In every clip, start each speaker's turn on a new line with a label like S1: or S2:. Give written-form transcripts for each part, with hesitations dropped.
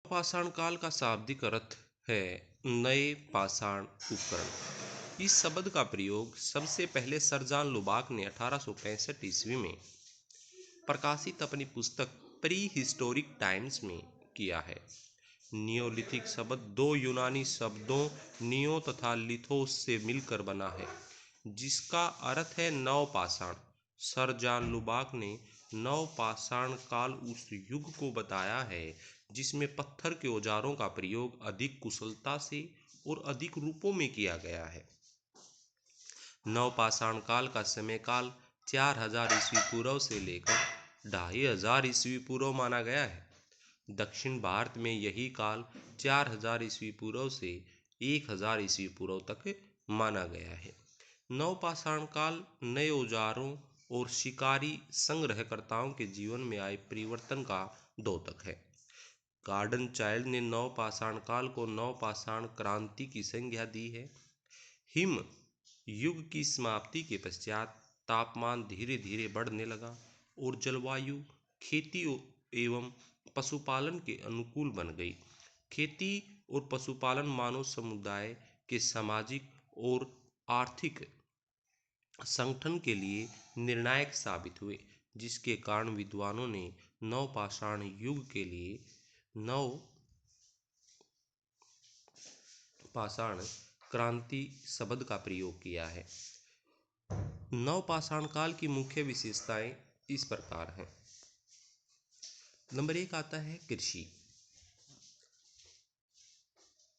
S1: पाषाण काल का शाब्दिक अर्थ है नए पाषाण उपकरण। इस शब्द का प्रयोग सबसे पहले सर जॉन लुबाक ने 1865 ईस्वी में प्रकाशित अपनी पुस्तक प्री हिस्टोरिक टाइम्स में किया है। नियोलिथिक शब्द दो यूनानी शब्दों नियो तथा लिथोस से मिलकर बना है, जिसका अर्थ है नवपाषाण। सर जॉन लुबाक ने नवपाषाण काल उस युग को बताया है जिसमें पत्थर के औजारों का प्रयोग अधिक कुशलता से और अधिक रूपों में किया गया है। नवपाषाण काल का समय काल 4000 ईस्वी पूर्व से लेकर 2500 ईस्वी पूर्व माना गया है। दक्षिण भारत में यही काल 4000 ईस्वी पूर्व से 1000 ईस्वी पूर्व तक माना गया है। नवपाषाण काल नए औजारों और शिकारी संग्रहकर्ताओं के जीवन में आए परिवर्तन का द्योतक है। गार्डन चाइल्ड ने नवपाषाण काल को नवपाषाण क्रांति की संज्ञा दी है। हिम युग की समाप्ति के पश्चात तापमान धीरे धीरे बढ़ने लगा और जलवायु खेती एवं पशुपालन के अनुकूल बन गई। खेती और पशुपालन मानव समुदाय के सामाजिक और आर्थिक संगठन के लिए निर्णायक साबित हुए, जिसके कारण विद्वानों ने नवपाषाण युग के लिए नवपाषाण क्रांति शब्द का प्रयोग किया है। नवपाषाण काल की मुख्य विशेषताएं इस प्रकार हैं। नंबर 1 आता है कृषि।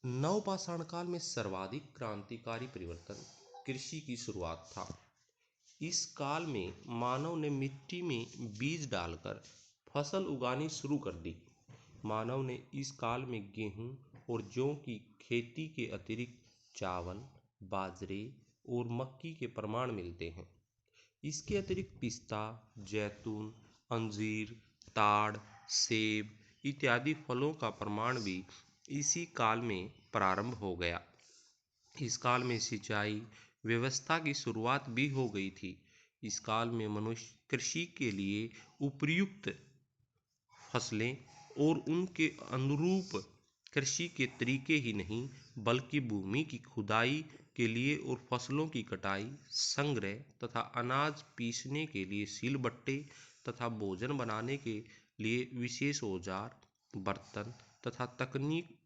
S1: नवपाषाण काल में सर्वाधिक क्रांतिकारी परिवर्तन कृषि की शुरुआत था। इस काल में मानव ने मिट्टी में बीज डालकर फसल उगानी शुरू कर दी। मानव ने इस काल में गेहूं और जौ की खेती के अतिरिक्त चावल, बाजरे और मक्की के प्रमाण मिलते हैं। इसके अतिरिक्त पिस्ता, जैतून, अंजीर, ताड़, सेब इत्यादि फलों का प्रमाण भी इसी काल में प्रारंभ हो गया। इस काल में सिंचाई व्यवस्था की शुरुआत भी हो गई थी। इस काल में मनुष्य कृषि के लिए उपयुक्त फसलें और उनके अनुरूप कृषि के तरीके ही नहीं, बल्कि भूमि की खुदाई के लिए और फसलों की कटाई, संग्रह तथा अनाज पीसने के लिए सिलबट्टे तथा भोजन बनाने के लिए विशेष औजार, बर्तन तथा तकनीक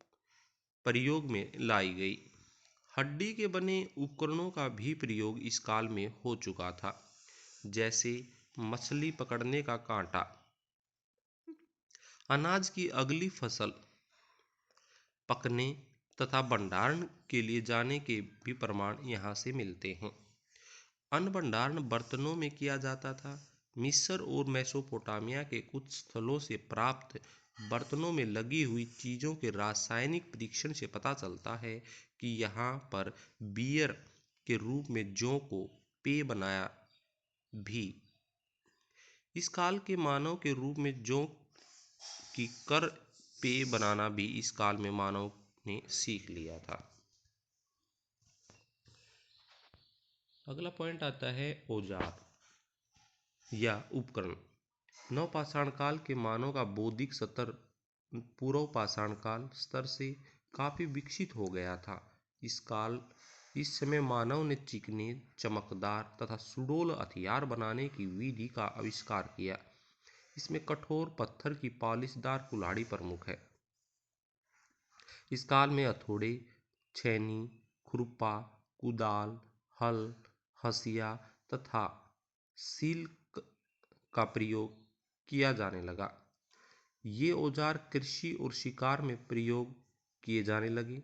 S1: प्रयोग में लाई गई। हड्डी के बने उपकरणों का भी प्रयोग इस काल में हो चुका था, जैसे मछली पकड़ने का कांटा। अनाज की अगली फसल पकने तथा भंडारण के लिए जाने के भी प्रमाण यहाँ से मिलते हैं। अन्न भंडारण बर्तनों में किया जाता था। मिस्र और मेसोपोटामिया के कुछ स्थलों से प्राप्त बर्तनों में लगी हुई चीज़ों के रासायनिक परीक्षण से पता चलता है कि यहाँ पर बियर के रूप में जौ को पेय बनाया भी। इस काल के मानव के रूप में जौ की कर पेय बनाना भी इस काल में मानव ने सीख लिया था। अगला पॉइंट आता है औजार या उपकरण। नवपाषाण काल के मानव का बौद्धिक स्तर पूर्व पाषाण काल स्तर से काफी विकसित हो गया था। इस समय मानव ने चिकने, चमकदार तथा सुडौल हथियार बनाने की विधि का आविष्कार किया। इसमें कठोर पत्थर की पॉलिशदार कुल्हाड़ी प्रमुख है। इस काल में हथौड़े, छेनी, खुरपा, कुदाल, हल, हंसिया तथा सील का प्रयोग किया जाने लगा। ये औजार कृषि और शिकार में प्रयोग किए जाने लगे।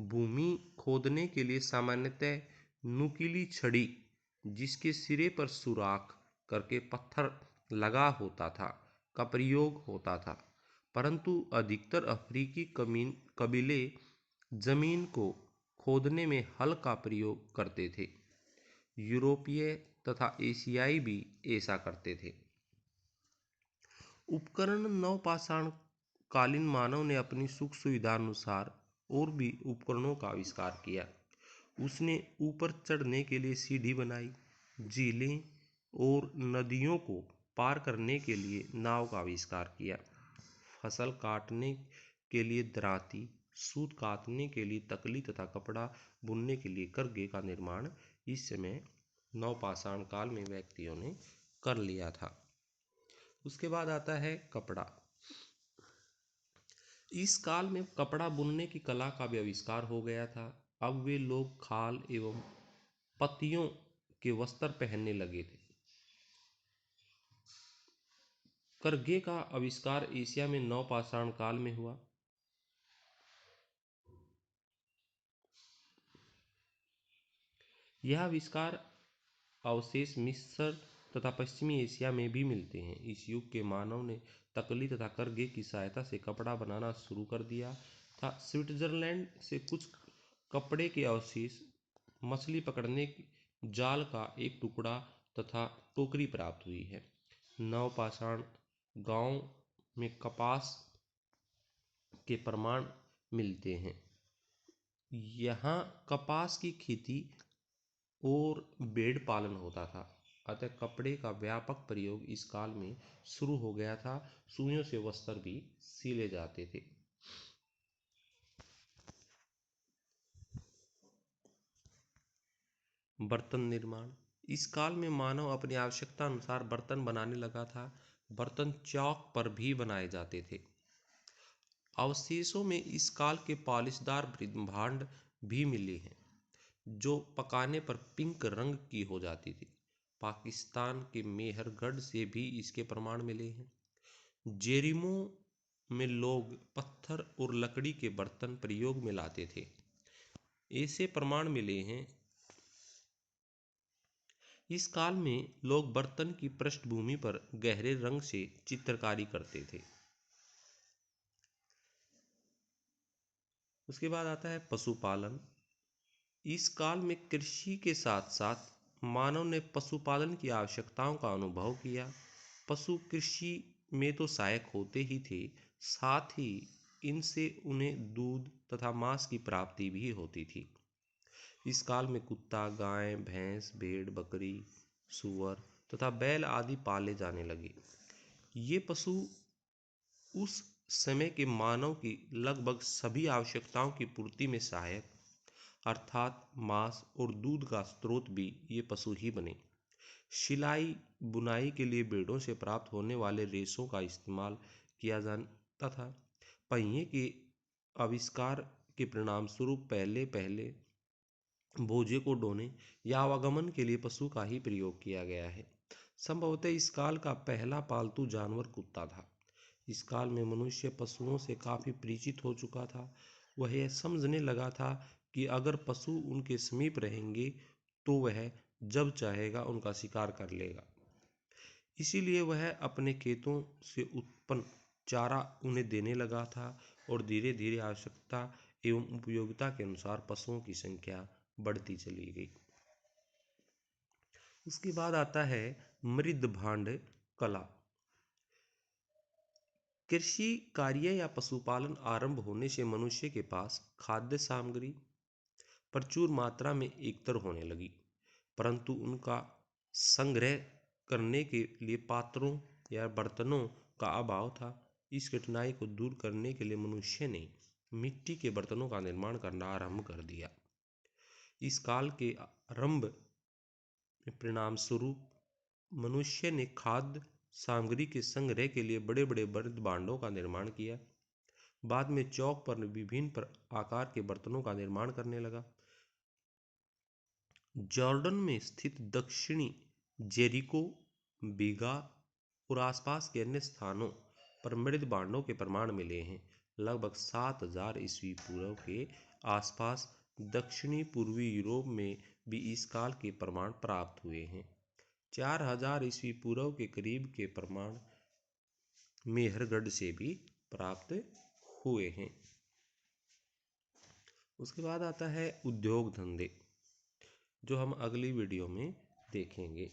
S1: भूमि खोदने के लिए सामान्यतः नुकीली छड़ी, जिसके सिरे पर सुराख करके पत्थर लगा होता था, का प्रयोग होता था, परंतु अधिकतर अफ्रीकी कबीले जमीन को खोदने में हल का प्रयोग करते थे। यूरोपीय तथा एशियाई भी ऐसा करते थे। उपकरण नवपाषाण कालीन मानव ने अपनी सुख सुविधा अनुसार और भी उपकरणों का आविष्कार किया। उसने ऊपर चढ़ने के लिए सीढ़ी बनाई, झीलें और नदियों को पार करने के लिए नाव का आविष्कार किया, फसल काटने के लिए दराती, सूत कातने के लिए तकली तथा कपड़ा बुनने के लिए करघे का निर्माण इस समय नवपाषाण काल में व्यक्तियों ने कर लिया था। उसके बाद आता है कपड़ा। इस काल में कपड़ा बुनने की कला का भी आविष्कार हो गया था। अब वे लोग खाल एवं पत्तियों के वस्त्र पहनने लगे थे। करघे का आविष्कार एशिया में नवपाषाण काल में हुआ। यह आविष्कार अवशेष मिस्र तथा पश्चिमी एशिया में भी मिलते हैं। इस युग के मानव ने तकली तथा करघे की सहायता से कपड़ा बनाना शुरू कर दिया था। स्विट्जरलैंड से कुछ कपड़े के अवशेष, मछली पकड़ने की जाल का एक टुकड़ा तथा टोकरी प्राप्त हुई है। नवपाषाण गांव में कपास के प्रमाण मिलते हैं। यहाँ कपास की खेती और भेड़ पालन होता था, अतः कपड़े का व्यापक प्रयोग इस काल में शुरू हो गया था। सुइयों से वस्त्र भी सिले जाते थे। बर्तन निर्माण। इस काल में मानव अपनी आवश्यकता अनुसार बर्तन बनाने लगा था। बर्तन चौक पर भी बनाए जाते थे। अवशेषों में इस काल के पॉलिशदार भांड भी मिले हैं, जो पकाने पर पिंक रंग की हो जाती थी। पाकिस्तान के मेहरगढ़ से भी इसके प्रमाण मिले हैं। जेरिमो में लोग पत्थर और लकड़ी के बर्तन प्रयोग में लाते थे। ऐसे प्रमाण मिले हैं। इस काल में लोग बर्तन की पृष्ठभूमि पर गहरे रंग से चित्रकारी करते थे। उसके बाद आता है पशुपालन। इस काल में कृषि के साथ साथ मानव ने पशुपालन की आवश्यकताओं का अनुभव किया। पशु कृषि में तो सहायक होते ही थे, साथ ही इनसे उन्हें दूध तथा मांस की प्राप्ति भी होती थी। इस काल में कुत्ता, गाय, भैंस, भेड़, बकरी, सूअर तथा बैल आदि पाले जाने लगे। ये पशु उस समय के मानव की लगभग सभी आवश्यकताओं की पूर्ति में सहायक, अर्थात मांस और दूध का स्रोत भी ये पशु ही बने। सिलाई बुनाई के लिए भेड़ों से प्राप्त होने वाले रेशों का इस्तेमाल किया जाता था। पहिए के आविष्कार के परिणाम स्वरूप पहले पहले बोझे को ढोने या आवागमन के लिए पशु का ही प्रयोग किया गया है। संभवतः इस काल का पहला पालतू जानवर कुत्ता था। इस काल में मनुष्य पशुओं से काफी परिचित हो चुका था। वह यह समझने लगा था कि अगर पशु उनके समीप रहेंगे तो वह जब चाहेगा उनका शिकार कर लेगा। इसीलिए वह अपने खेतों से उत्पन्न चारा उन्हें देने लगा था और धीरे धीरे आवश्यकता एवं उपयोगिता के अनुसार पशुओं की संख्या बढ़ती चली गई। उसके बाद आता है मृद भांड कला। कृषि कार्य या पशुपालन आरंभ होने से मनुष्य के पास खाद्य सामग्री प्रचुर मात्रा में एकत्र होने लगी, परंतु उनका संग्रह करने के लिए पात्रों या बर्तनों का अभाव था। इस कठिनाई को दूर करने के लिए मनुष्य ने मिट्टी के बर्तनों का निर्माण करना आरंभ कर दिया। इस काल के आरंभ में परिणाम स्वरूप मनुष्य ने खाद्य सामग्री के संग्रह के लिए बड़े बड़े मृद भांडों का निर्माण किया। बाद में चौक पर विभिन्न आकार के बर्तनों का निर्माण करने लगा। जॉर्डन में स्थित दक्षिणी जेरिको, बीगा और आसपास के अन्य स्थानों पर मृद भांडों के प्रमाण मिले हैं। लगभग 7000 ईस्वी पूर्व के आसपास दक्षिणी पूर्वी यूरोप में भी इस काल के प्रमाण प्राप्त हुए हैं। 4000 ईस्वी पूर्व के करीब के प्रमाण मेहरगढ़ से भी प्राप्त हुए हैं। उसके बाद आता है उद्योग धंधे, जो हम अगली वीडियो में देखेंगे।